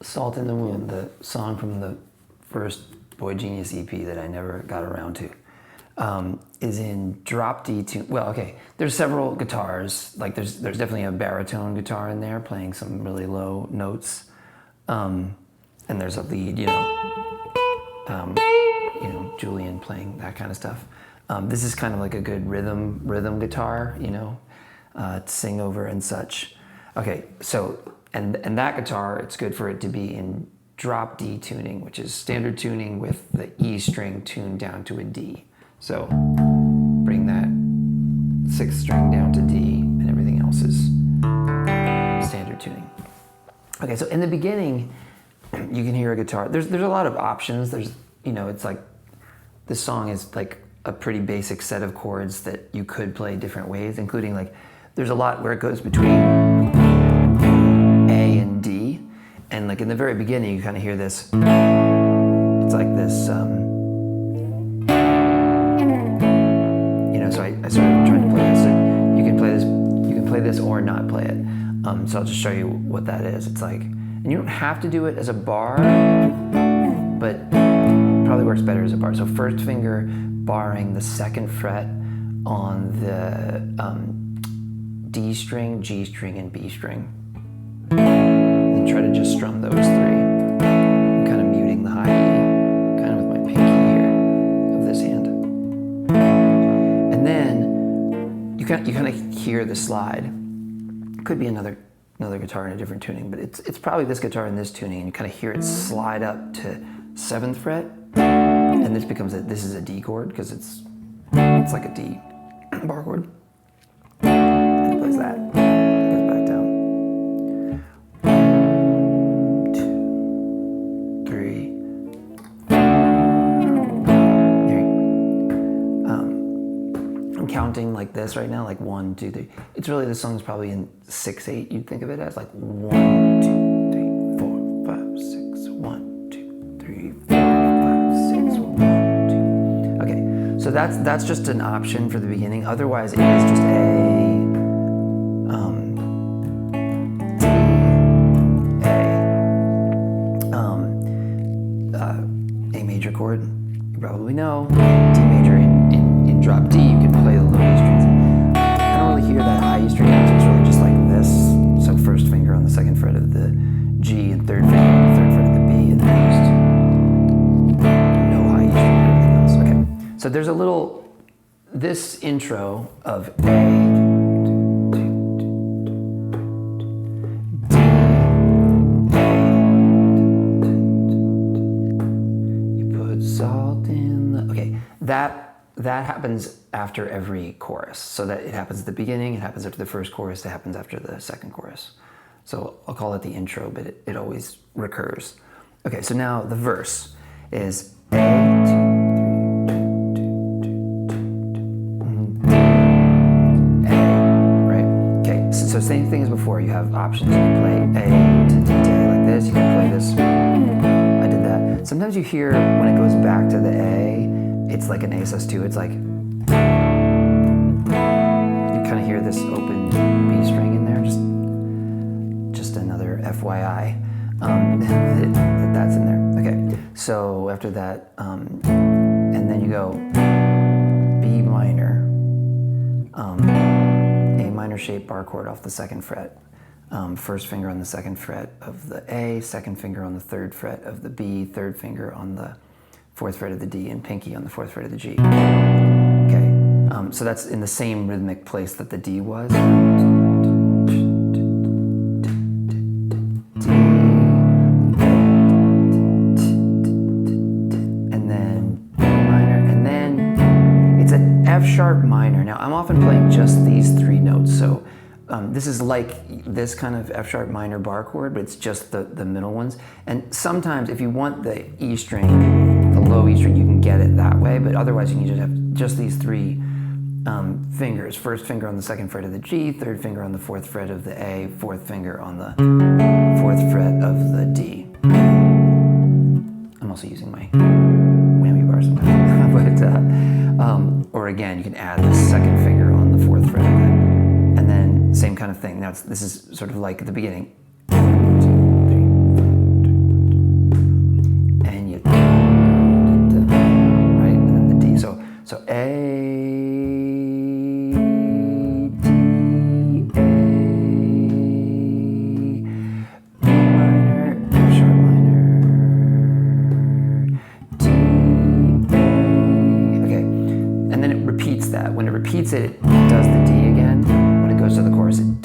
Salt in the Wound, the song from the first boygenius EP that I never got around to, is in drop D tune. Well, okay, there's several guitars. Like there's definitely a baritone guitar in there playing some really low notes, and there's a lead, Julian playing that kind of stuff. This is kind of like a good rhythm guitar, to sing over and such. Okay, so and that guitar, it's good for it to be in drop D tuning, which is standard tuning with the E string tuned down to a D. So bring that 6th string down to D, and everything else is standard tuning. Okay, so in the beginning, you can hear a guitar. There's a lot of options. It's like this song is like a pretty basic set of chords that you could play different ways, including like there's a lot where it goes between A and D, and like in the very beginning, you kind of hear this. It's like this. So I started trying to play this. So you can play this. You can play this or not play it. So I'll just show you what that is. It's like, and you don't have to do it as a bar, but it probably works better as a bar. So first finger barring the 2nd fret on the D string, G string, and B string. And try to just strum those 3. I'm kind of muting the high E, kind of with my pinky here of this hand. And then you kind of hear the slide. Could be another guitar in a different tuning, but it's probably this guitar in this tuning, and you kind of hear it slide up to 7th fret, and this is a D chord because it's like a D bar chord. And it plays that. It goes back down. 1, 2, 3. I'm counting like this right now, like 1, 2, 3. It's really, this song's probably in 6/8. You'd think of it as like 1, 2, 3, 4, 5, 6. 1, 2, 3, 4, 5, 6. 1, 2. Okay, so that's just an option for the beginning. Otherwise, it is just A major chord. You probably know D major in drop D. You can play the low E strings. I don't really hear that high E string. It's really just like this. So first finger on the 2nd fret of the G, and 3rd finger on the 3rd fret of the B, and then just no high E string or anything else. Okay. So there's this intro of A. That happens after every chorus. So that it happens at the beginning, it happens after the first chorus, it happens after the 2nd chorus. So I'll call it the intro, but it always recurs. Okay, so now the verse is A, 2, 3, 2, 2, 2, 2, A, right? Okay, so same thing as before. You have options. You can play A to D to A like this. You can play this. I did that. Sometimes you hear when it goes back to the A, it's like an ASS2. It's like, you kind of hear this open B string in there, just another FYI, that's in there. Okay, so after that, and then you go B minor, A minor shaped bar chord off the 2nd fret, first finger on the 2nd fret of the A, 2nd finger on the 3rd fret of the B, 3rd finger on the 4th fret of the D, and pinky on the 4th fret of the G. Okay, so that's in the same rhythmic place that the D was. And then B minor, and then it's an F sharp minor. Now I'm often playing just these 3 notes, so this is like this kind of F sharp minor bar chord, but it's just the middle ones. And sometimes if you want the E string, the low E string, you can get it that way, but otherwise you need to have just these 3 fingers. First finger on the 2nd fret of the G, 3rd finger on the 4th fret of the A, 4th finger on the 4th fret of the D. I'm also using my whammy bar sometimes. But, or again, you can add the 2nd finger on the 4th fret of it, and then same kind of thing. Now this is sort of like at the beginning. 1, 2, 3, 4, 2.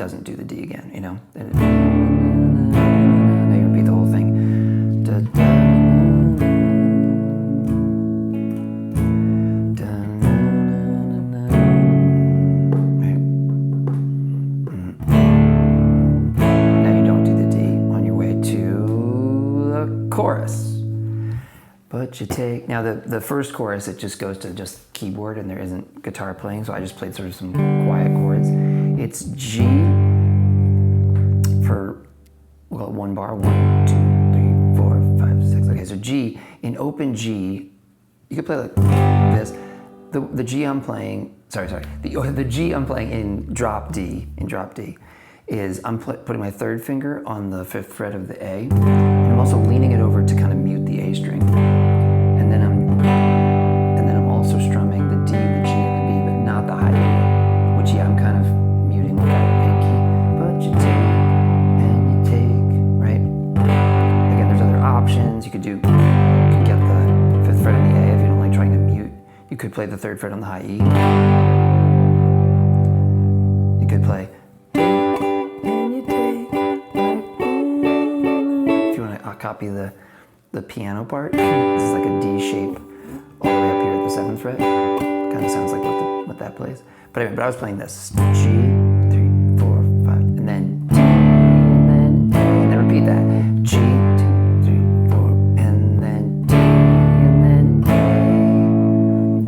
doesn't do the D again, you know? Now you repeat the whole thing. Da, da, da, right? Now you don't do the D on your way to the chorus. But you take, now the first chorus, it just goes to just keyboard and there isn't guitar playing, so I just played sort of some quiet chords. It's G for, well, one bar, 1, 2, 3, 4, 5, 6. Okay, so G, in open G, you could play like this. The G I'm playing, the G I'm playing in drop D, is I'm putting my third finger on the 5th fret of the A, and I'm also leaning it over to kind of mute the A string. And then I'm also strumming the D, the G, and the B, but not the high E, which I'm kind of muting with that pinky. But you take and you take, right? Again, there's other options. You could get the 5th fret in the A if you don't like trying to mute. You could play the 3rd fret on the high E. You could play. Copy the piano part. This is like a D shape all the way up here at the 7th fret. Kind of sounds like what that plays. But anyway, I was playing this. G, 3, 4, 5, and then D, and then A, and then repeat that. G, 2, 3, 4, and then D, and then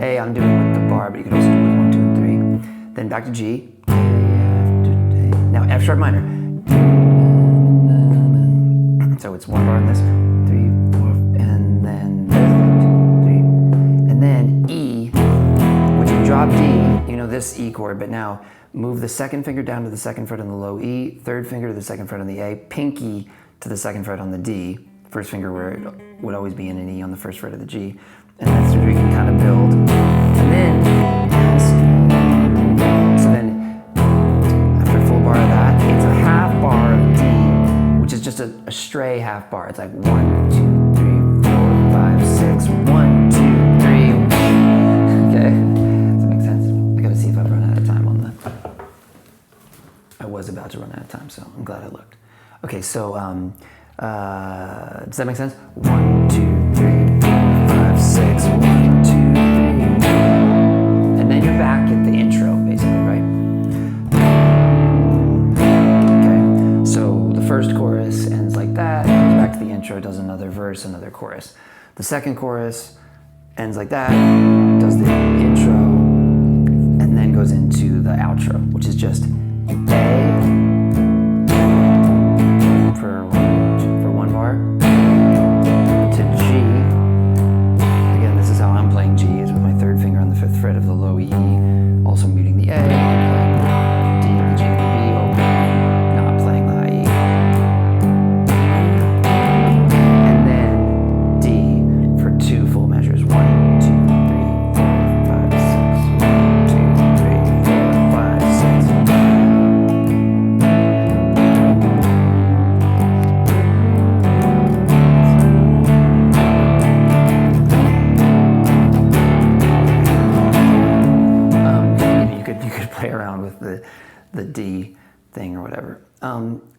A. A I'm doing with the bar, but you could also do it with 1, 2, and 3. Then back to G. A after A. Now F sharp minor. So it's one bar in this, 3, 4, and then 2, 3, and then E, which you drop D, you know this E chord, but now move the 2nd finger down to the 2nd fret on the low E, 3rd finger to the 2nd fret on the A, pinky to the 2nd fret on the D, 1st finger where it would always be in an E on the 1st fret of the G, and that's where you can kind of build, and then, so then after a full bar of that, it's a half bar of D, which is just a stray half bar. It's like 1, 2, 3, 4, 5, 6, 1, 2, 3. Okay, does that make sense? I gotta see if I've run out of time on the. I was about to run out of time, so I'm glad I looked. Okay, so does that make sense? 1, 2, 3, 4, 5, 6, 1, 2, 3, and then you're back at the intro, basically, right? First chorus ends like that, goes back to the intro, does another verse, another chorus. The second chorus ends like that, does the intro, and then goes into the outro, which is just A for one bar, to G. Again, this is how I'm playing G, is with my 3rd finger on the 5th fret of the low E, also muting the A, D, the G, and the B, open. The D thing or whatever.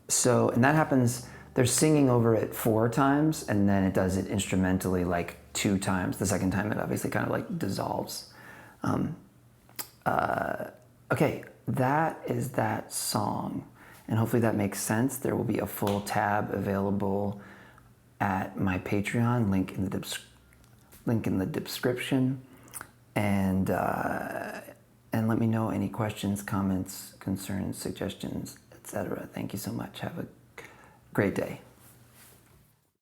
So, and that happens, they're singing over it 4 times, and then it does it instrumentally like 2 times. The second time it obviously kind of like dissolves. Okay, that is that song. And hopefully that makes sense. There will be a full tab available at my Patreon, link in the description. And let me know any questions, comments, concerns, suggestions, etc. Thank you so much. Have a great day.